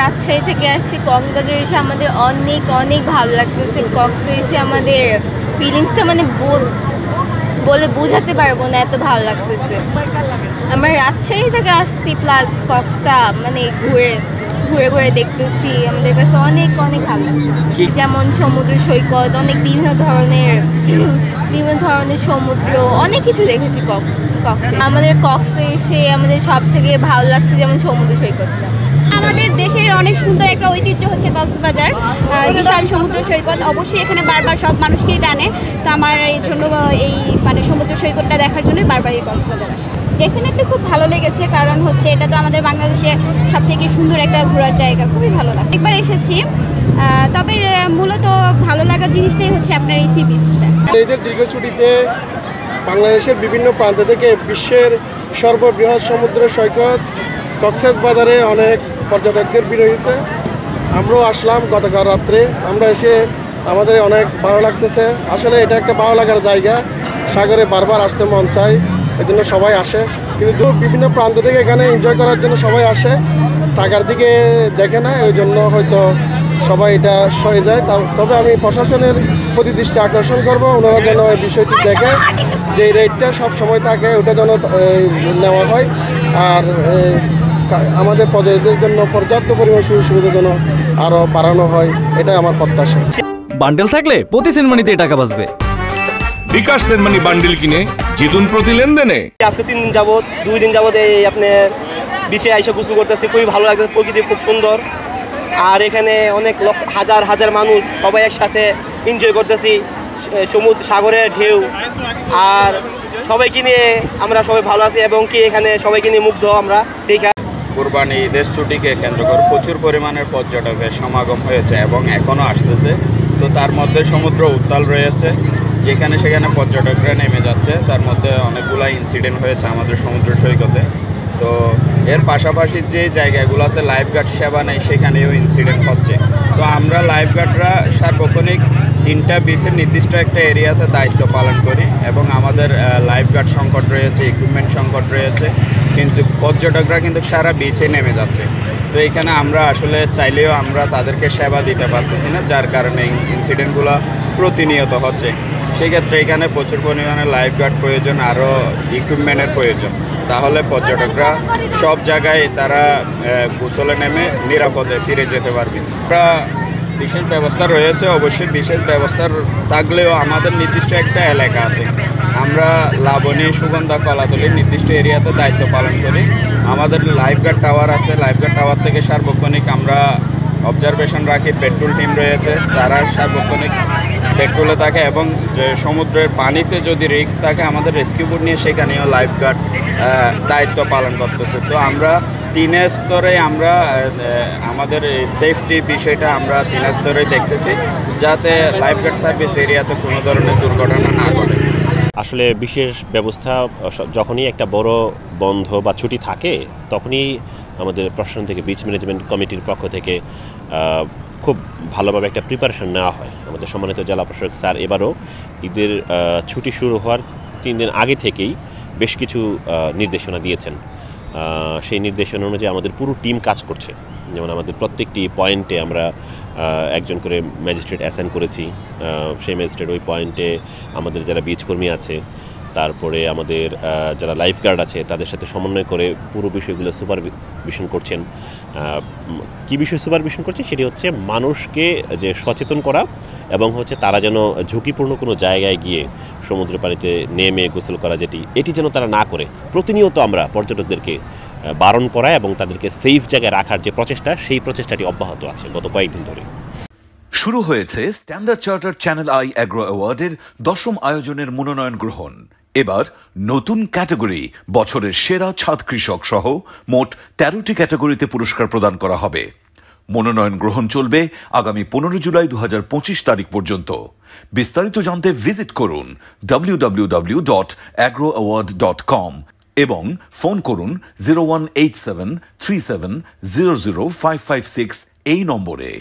রাজশাহী থেকে আসছি, কক্সবাজারে এসে আমাদের অনেক অনেক ভালো লাগতেছে। কক্সে এসে আমাদের ফিলিংসটা মানে বলে বোঝাতে পারবো না, এত ভালো লাগতেছে। আমরা রাজশাহী থেকে আসছি, প্লাস কক্সটা মানে ঘুরে ঘুরে ঘুরে দেখতেছি, আমাদের কাছে অনেক অনেক ভালো লাগতেছে। যেমন সমুদ্র সৈকত, অনেক বিভিন্ন ধরনের সমুদ্র, অনেক কিছু দেখেছি কক্সে। আমাদের কক্সে এসে আমাদের সব থেকে ভালো লাগছে যেমন সমুদ্র সৈকতটা। আমাদের দেশের অনেক সুন্দর একটা ঐতিহ্য হচ্ছে কক্সবাজার, বিশাল সমুদ্র সৈকত। অবশ্যই এখানে বারবার সব মানুষকেই টানে, তো আমার এই জন্য এই মানে সমুদ্র সৈকতটা দেখার জন্যই বারবার এই কক্সবাজার আসে। ডেফিনেটলি খুব ভালো লেগেছে, কারণ হচ্ছে এটা তো আমাদের বাংলাদেশে সব থেকে সুন্দর একটা ঘোরার জায়গা, খুবই ভালো লাগে। একবার এসেছি, তবে মূলত ভালো লাগার জিনিসটাই হচ্ছে আপনার এই সি বিচটা। এদের দীর্ঘ ছুটিতে বাংলাদেশের বিভিন্ন প্রান্ত থেকে বিশ্বের সর্ববৃহৎ সমুদ্র সৈকত কক্সবাজারে অনেক পর্যটকদের ভিড় হয়েছে। আমরাও আসলাম গতকাল রাত্রে। আমরা এসে আমাদের অনেক ভালো লাগতেছে। আসলে এটা একটা ভালো লাগার জায়গা, সাগরে বারবার আসতে মন চায়, এই জন্য সবাই আসে। কিন্তু বিভিন্ন প্রান্ত থেকে এখানে এনজয় করার জন্য সবাই আসে, টাকার দিকে দেখে না, ওই জন্য হয়তো সবাই এটা সয়ে যায়। তবে আমি প্রশাসনের প্রতি দৃষ্টি আকর্ষণ করব, ওনারা যেন এই বিষয়টি দেখে যে রেটটা সব সময় থাকে ওটা যেন নেওয়া হয়, আর আমাদের পর্যটকদের জন্য পর্যাপ্ত পরিমাণ সুযোগ সুবিধার জন্য আরও বাড়ানো হয়, এটাই আমার প্রত্যাশা। বান্ডেল থাকলে প্রতি সেনমানিতে টাকা বাঁচবে। বিকাশ সেনমানি বান্ডেল কিনে জিতুন প্রতি লেনদেনে। আজকে 3 দিন যাবত 2 দিন যাবত এই আপনার বিচে আইসা গোসল করতেছি, খুবই ভালো লাগছে, প্রকৃতি খুব সুন্দর। আর এখানে অনেক হাজার হাজার মানুষ সবাই একসাথে এনজয় করতেছি, সমুদ্র সাগরের ঢেউ, আর সবাইকে নিয়ে আমরা সবাই ভালো আছি এবং কি এখানে সবাইকে নিয়ে মুগ্ধ আমরা দেখা। কুরবানি ঈদের ছুটিকে কেন্দ্র করে প্রচুর পরিমাণের পর্যটকের সমাগম হয়েছে এবং এখনও আসতেছে। তো তার মধ্যে সমুদ্র উত্তাল রয়েছে, যেখানে সেখানে পর্যটকরা নেমে যাচ্ছে। তার মধ্যে অনেকগুলো ইনসিডেন্ট হয়েছে আমাদের সমুদ্র সৈকতে। তো এর পাশাপাশি যে জায়গাগুলোতে লাইফগার্ড সেবা নেই সেখানেও ইনসিডেন্ট হচ্ছে। তো আমরা লাইফগার্ডরা সার্বক্ষণিক 3টা বিচের নির্দিষ্ট একটা এরিয়াতে দায়িত্ব পালন করি এবং আমাদের লাইফগার্ড সংকট রয়েছে, ইকুইপমেন্ট সংকট রয়েছে, কিন্তু পর্যটকরা কিন্তু সারা বিচে নেমে যাচ্ছে। তো এখানে আমরা আসলে চাইলেও আমরা তাদেরকে সেবা দিতে পারতেছি না, যার কারণে ইনসিডেন্টগুলো প্রতিনিয়ত হচ্ছে। সেক্ষেত্রে এখানে প্রচুর পরিমাণে লাইফগার্ড প্রয়োজন, আরও ইকুইপমেন্টের প্রয়োজন, তাহলে পর্যটকরা সব জায়গায় তারা গোসলে নেমে নিরাপদে ফিরে যেতে পারবে। আমরা বিশেষ ব্যবস্থা রয়েছে, অবশ্যই বিশেষ ব্যবস্থা থাকলেও আমাদের নির্দিষ্ট একটা এলাকা আছে। আমরা লাবণী, সুগন্ধা, কলাতলির নির্দিষ্ট এরিয়াতে দায়িত্ব পালন করি। আমাদের লাইফগার্ড টাওয়ার আছে, লাইফগার্ড টাওয়ার থেকে সার্বক্ষণিক আমরা অবজারভেশন রাখি। পেট্রোল টিম রয়েছে, তারা সার্বক্ষণিক পেট্রোলে থাকে এবং সমুদ্রের পানিতে যদি রিস্ক থাকে আমাদের রেস্কিউ বোট নিয়ে সেখানেও লাইফগার্ড দায়িত্ব পালন করতেছে। তো আমরা 3 স্তরে আমরা আমাদের সেফটি বিষয়টা আমরা 3 স্তরে দেখতেছি, যাতে লাইফগার্ড সার্ভিস এরিয়াতে কোনো ধরনের দুর্ঘটনা না ঘটে। আসলে বিশেষ ব্যবস্থা যখনই একটা বড় বন্ধ বা ছুটি থাকে তখনই আমাদের প্রশাসন থেকে বিচ ম্যানেজমেন্ট কমিটির পক্ষ থেকে খুব ভালোভাবে একটা প্রিপারেশন নেওয়া হয়। আমাদের সম্মানিত জেলা প্রশাসক স্যার এবারও ঈদের ছুটি শুরু হওয়ার 3 দিন আগে থেকেই বেশ কিছু নির্দেশনা দিয়েছেন। সেই নির্দেশনা অনুযায়ী আমাদের পুরো টিম কাজ করছে। যেমন আমাদের প্রত্যেকটি পয়েন্টে আমরা একজন করে ম্যাজিস্ট্রেট অ্যাসাইন করেছি। সেই ম্যাজিস্ট্রেট ওই পয়েন্টে আমাদের যারা বীজকর্মী আছে, তারপরে আমাদের যারা লাইফগার্ড আছে তাদের সাথে সমন্বয় করে পুরো বিষয়গুলো সুপারভিশন করছেন। কী বিষয় সুপারভিশন করছেন সেটি হচ্ছে মানুষকে যে সচেতন করা এবং হচ্ছে তারা যেন ঝুঁকিপূর্ণ কোনো জায়গায় গিয়ে সমুদ্র পানিতে নেমে গোসল করা এটি যেন তারা না করে। প্রতিনিয়ত আমরা পর্যটকদেরকে বারণ করা এবং তাদেরকে সেফ জায়গায় রাখার যে প্রচেষ্টা, সেই প্রচেষ্টাটি অব্যাহত আছে গত কয়েকদিন ধরে। শুরু হয়েছে Standard Charter Channel I agro অ্যাওয়ার্ডের 10ম আয়োজনের মনোনয়ন গ্রহণ। এবার নতুন ক্যাটাগরি বছরের সেরা ছাদ কৃষক সহ মোট 13টি ক্যাটাগরিতে পুরস্কার প্রদান করা হবে। মনোনয়ন গ্রহণ চলবে আগামী 15 জুলাই 2025 তারিখ পর্যন্ত। বিস্তারিত জানতে ভিজিট করুন www.agroaward.com এবং ফোন করুন 018737000556 এই নম্বরে।